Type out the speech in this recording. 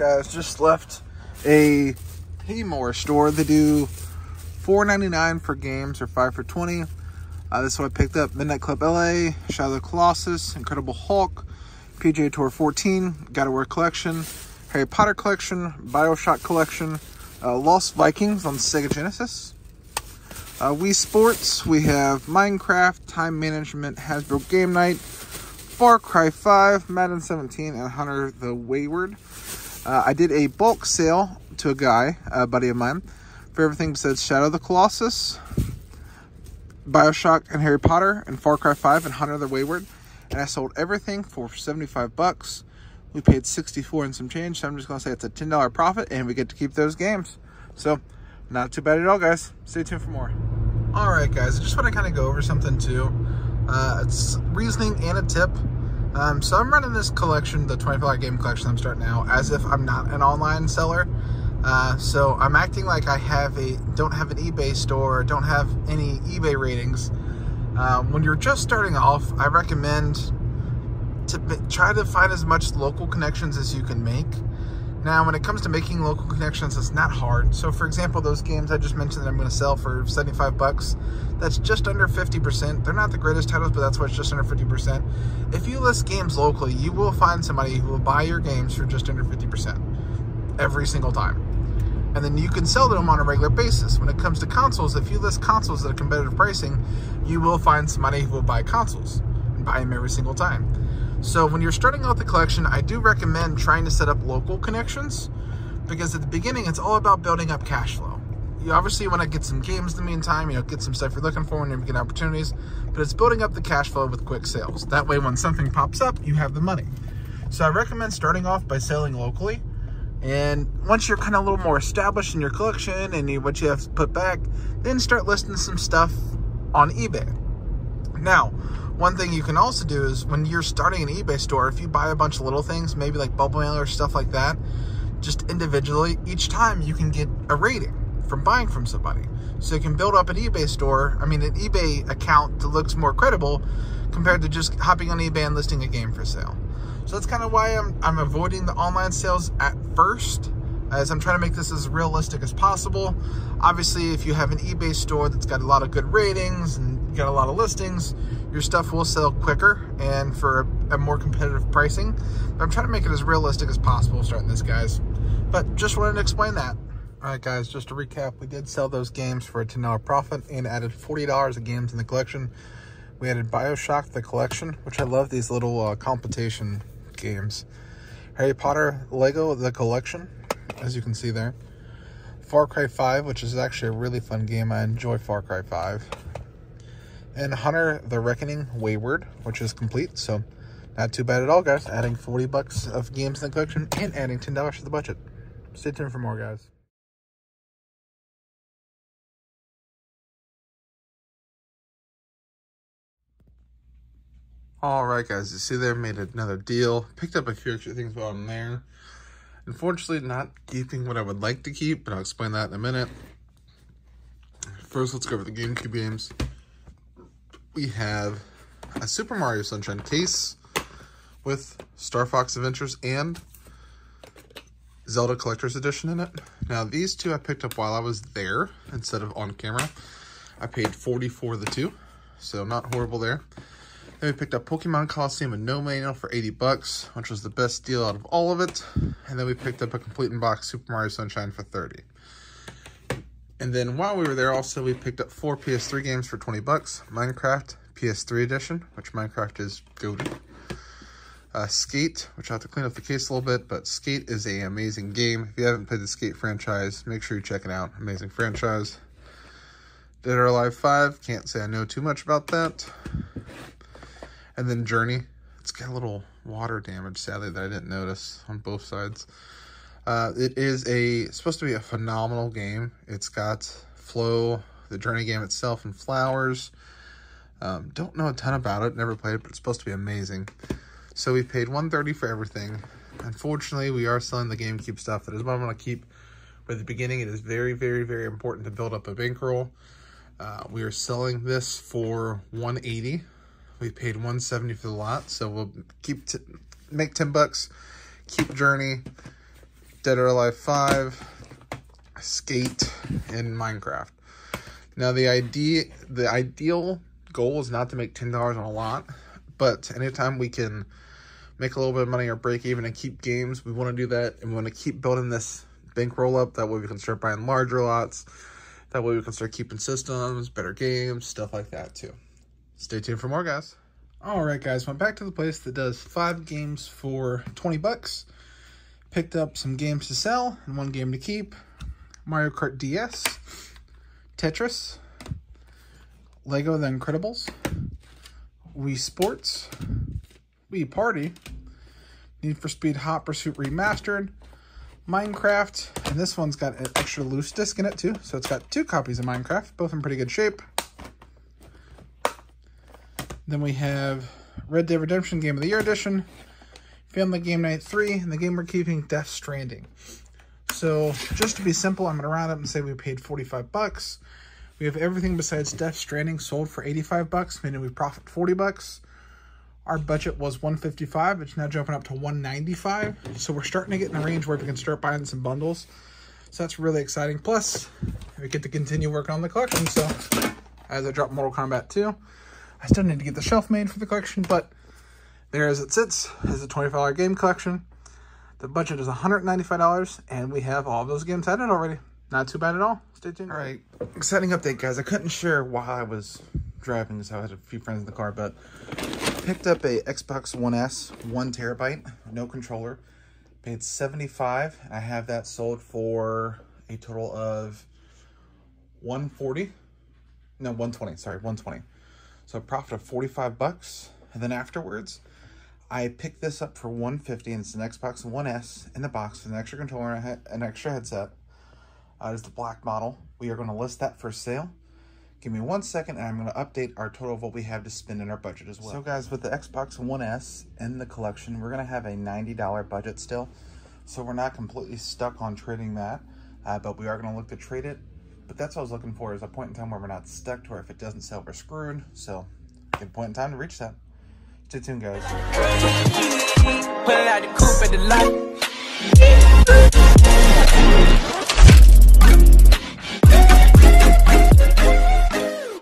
guys, just left a Paymore store. They do $4.99 for games or 5 for $20. This is what I picked up: Midnight Club LA, Shadow of the Colossus, Incredible Hulk, PGA Tour 14, Gotta Wear Collection, Harry Potter Collection, Bioshock Collection, Lost Vikings on Sega Genesis. Wii Sports, we have Minecraft, Time Management, Hasbro Game Night, Far Cry 5, Madden 17, and Hunter the Wayward. I did a bulk sale to a guy, a buddy of mine, for everything besides Shadow of the Colossus, Bioshock and Harry Potter, and Far Cry 5 and Hunter the Wayward. And I sold everything for $75. We paid $64 and some change, so I'm just going to say it's a $10 profit, and we get to keep those games. So, not too bad at all, guys. Stay tuned for more. Alright, guys, I just want to kind of go over something, too. It's reasoning and a tip. So I'm running this collection, the $25 game collection I'm starting now, as if I'm not an online seller. So I'm acting like I don't have an eBay store, don't have any eBay ratings. When you're just starting off, I recommend to try to find as much local connections as you can make. Now, when it comes to making local connections, it's not hard. So, for example, those games I just mentioned that I'm going to sell for $75, that's just under 50%. They're not the greatest titles, but that's why it's just under 50%. If you list games locally, you will find somebody who will buy your games for just under 50% every single time. And then you can sell them on a regular basis. When it comes to consoles, if you list consoles at a competitive pricing, you will find somebody who will buy consoles and buy them every single time. So when you're starting out the collection, I do recommend trying to set up local connections, because at the beginning, it's all about building up cash flow. You obviously want to get some games in the meantime, get some stuff you're looking for when you get opportunities, but it's building up the cash flow with quick sales. That way, when something pops up, you have the money. So I recommend starting off by selling locally. And once you're kind of a little more established in your collection and what you have to put back, then start listing some stuff on eBay. Now, one thing you can also do is when you're starting an eBay store, if you buy a bunch of little things, maybe like bubble mail or stuff like that, just individually, each time you can get a rating from buying from somebody. So you can build up an eBay store, an eBay account that looks more credible compared to just hopping on eBay and listing a game for sale. So that's kind of why I'm avoiding the online sales at first, as I'm trying to make this as realistic as possible. Obviously, if you have an eBay store that's got a lot of good ratings and you got a lot of listings, your stuff will sell quicker and for a more competitive pricing. But I'm trying to make it as realistic as possible starting this, guys. But just wanted to explain that. All right, guys, just to recap, we did sell those games for a $10 profit and added $40 of games in the collection. We added Bioshock, the collection, which I love these little competition games. Harry Potter Lego, the collection, as you can see there. Far Cry 5, which is actually a really fun game. I enjoy Far Cry 5. And Hunter the Reckoning Wayward, which is complete. So not too bad at all, guys. Adding $40 of games in the collection and adding $10 to the budget. Stay tuned for more, guys. All right, guys, you see there, made another deal. Picked up a few extra things while I'm there. Unfortunately, not keeping what I would like to keep, but I'll explain that in a minute. First, let's go over the GameCube games. We have a Super Mario Sunshine case with Star Fox Adventures and Zelda Collector's Edition in it. Now, these two I picked up while I was there instead of on camera. I paid $40 for the two, so not horrible there. Then we picked up Pokemon Coliseum and No Manual for $80, which was the best deal out of all of it. And then we picked up a complete in-box Super Mario Sunshine for $30. And then while we were there also, we picked up 4 PS3 games for $20. Minecraft PS3 edition, which Minecraft is goated. Skate, which I have to clean up the case a little bit, but Skate is an amazing game. If you haven't played the Skate franchise, make sure you check it out. Amazing franchise. Dead or Alive 5, can't say I know too much about that. And then Journey. It's got a little water damage, sadly, that I didn't notice on both sides. It is supposed to be a phenomenal game. It's got Flow, the Journey game itself, and Flowers. Don't know a ton about it. Never played it, but it's supposed to be amazing. So we paid $130 for everything. Unfortunately, we are selling the GameCube stuff. That is what I'm going to keep for the beginning. It is very, very, very important to build up a bankroll. We are selling this for $180. We paid $170 for the lot, so we'll make $10, keep Journey, Dead or Alive 5, Skate, and Minecraft. Now the ideal goal is not to make $10 on a lot, but anytime we can make a little bit of money or break even and keep games, we want to do that, and we want to keep building this bankroll up. That way we can start buying larger lots. That way we can start keeping systems, better games, stuff like that too. Stay tuned for more, guys. All right, guys, went back to the place that does 5 games for 20 bucks. Picked up some games to sell and 1 game to keep. Mario Kart DS, Tetris, Lego The Incredibles, Wii Sports, Wii Party, Need for Speed Hot Pursuit Remastered, Minecraft, and this one's got an extra loose disc in it too, so it's got 2 copies of Minecraft, both in pretty good shape. Then we have Red Dead Redemption Game of the Year Edition, Family Game Night 3, and the game we're keeping, Death Stranding. So, just to be simple, I'm going to round up and say we paid 45 bucks. We have everything besides Death Stranding sold for 85 bucks, meaning we profit 40 bucks. Our budget was 155, it's now jumping up to 195. So we're starting to get in a range where we can start buying some bundles. So that's really exciting. Plus, we get to continue working on the collection. So, as I drop Mortal Kombat 2, I still need to get the shelf made for the collection, but there as it sits is a $25 game collection. The budget is $195, and we have all of those games added already. Not too bad at all. Stay tuned. All right, exciting update, guys. I couldn't share while I was driving, so I had a few friends in the car, but picked up a Xbox One S, 1 terabyte, no controller. Paid $75, and I have that sold for a total of $120. So a profit of 45 bucks. And then afterwards, I picked this up for $150, and it's an Xbox One S in the box with an extra controller and an extra headset. It's the black model. We are going to list that for sale. Give me 1 second, and I'm going to update our total of what we have to spend in our budget as well. So guys, with the Xbox One S in the collection, we're going to have a $90 budget still. So we're not completely stuck on trading that, but we are going to look to trade it. But that's what I was looking for, is a point in time where we're not stuck to where if it doesn't sell, we're screwed. So, good point in time to reach that. Stay tuned, guys.